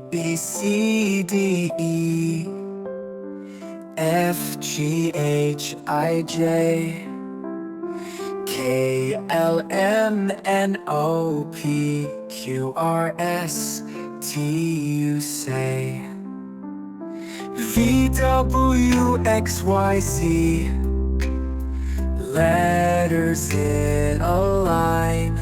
B, C, D, E, F, G, H, I, J, K, L, M, N, O, P, Q, R, S, T, U, say V, W, X, Y, Z. Letters in a line.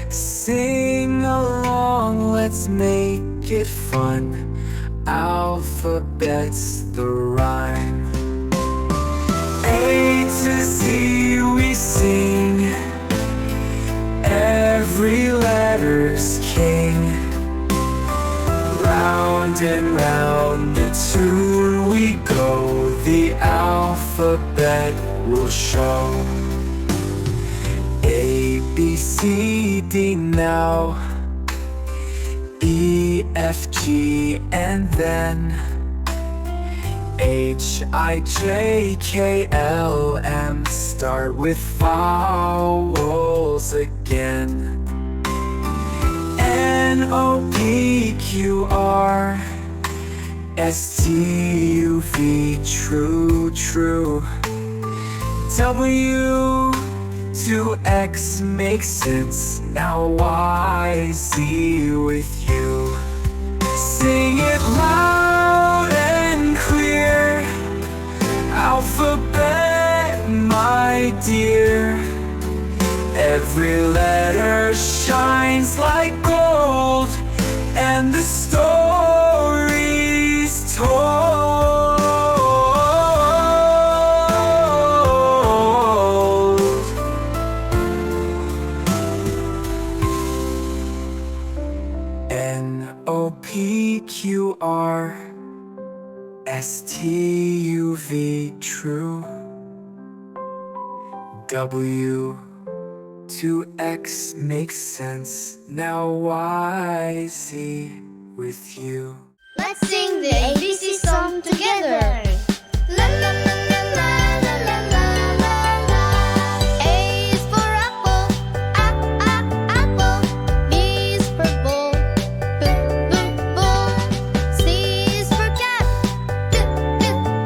Sing along, let's make it fun. Alphabet's the rhyme. A to Z we sing. Every letter's king. Round and round the tune we go. The alphabet will show. A, B, C, D now. E, F, G, and then H, I, J, K, L, M. Start with vowels again. N, O, P, Q, R, S, T, U, V. True, true. W to X makes sense. Now Y, Z with you. Sing it loud and clear. Alphabet, my dear. Every letter shines like gold, and the story's told. N-O-P, Q, R, S-T-U-V, true. W to X makes sense. Now Y, Z with you. Let's sing the ABC song together. La la la la la la la la la. A is for apple, apple. B is for ball, ball. C is for cat,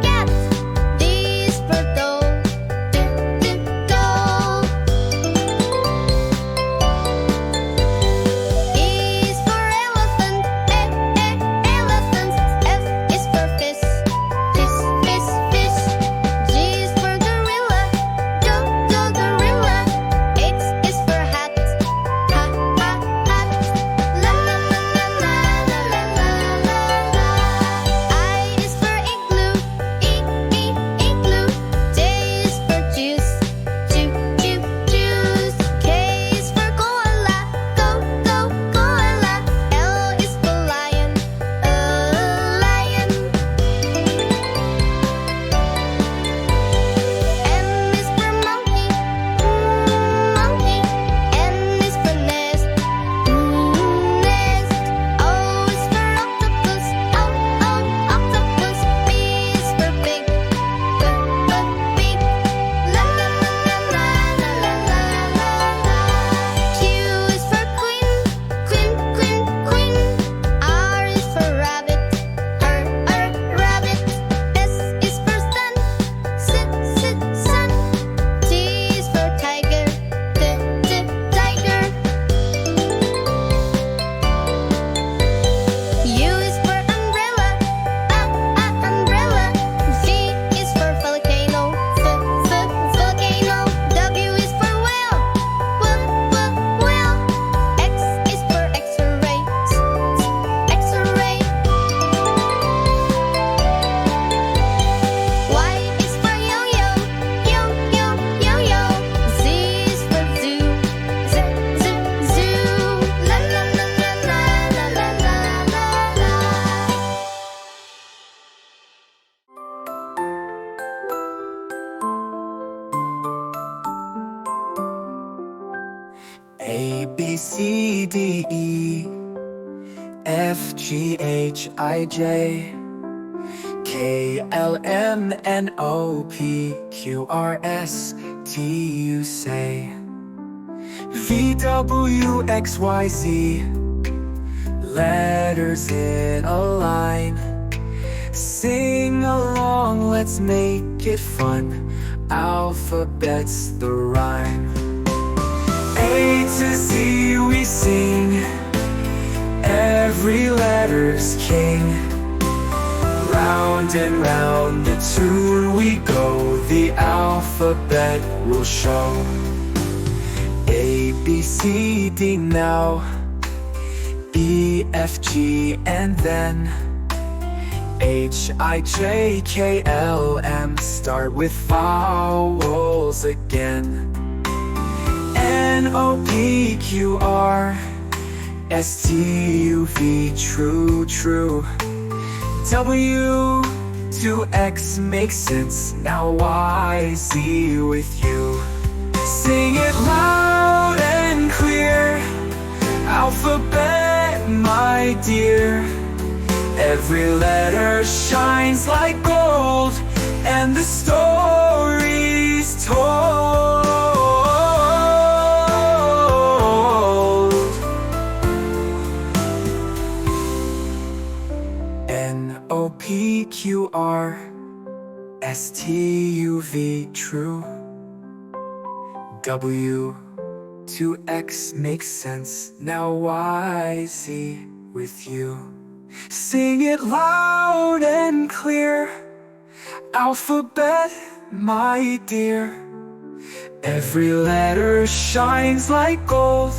cat. D is for doll, doll. E is for elephant, elephant. F is for fish, fish. G is for gorilla, gorilla. H is for hat, hat. La la la la la la la la la. I is for igloo, igloo. J is for juice, juice. K is for koala, koala. L is for lion, lion. M is for monkey, monkey. N is for nest, nest. O is for octopus, octopus. P is for pig, pig. La la la la la la la la la. Q is for queen, queen. R is for rabbit, rabbit. S is for sun, sun. T is for tiger, tiger. U is for umbrella, umbrella. V is for volcano, volcano. W is for whale, whale. X is for X-ray, X-ray. Y is for yo-yo, yo-yo. Z is for zoo, zoo. La la la la la la la la la. A, B, C, D, E, F, G, H, I, J, K, L, M, N, O, P, Q, R, S, T, U, say V, W, X, Y, Z. letters in a line. Sing along, let's make it fun. Alphabet's the rhyme. A to Z we sing, every letter's king. Round and round the tune we go, the alphabet will show. A, B, C, D now, E, F, G, and then H, I, J, K, L, M. Start with vowels again. N, O, P, Q, R, S, T, U, V, true, true. W to X makes sense, now Y, Z with you. Sing it loud and clear, alphabet, my dear. Every letter shines like gold, and the story's told. N-O-P-Q-R, S-T-U-V, true. W to X makes sense, now Y, Z with you. Sing it loud and clear, alphabet, my dear. Every letter shines like gold,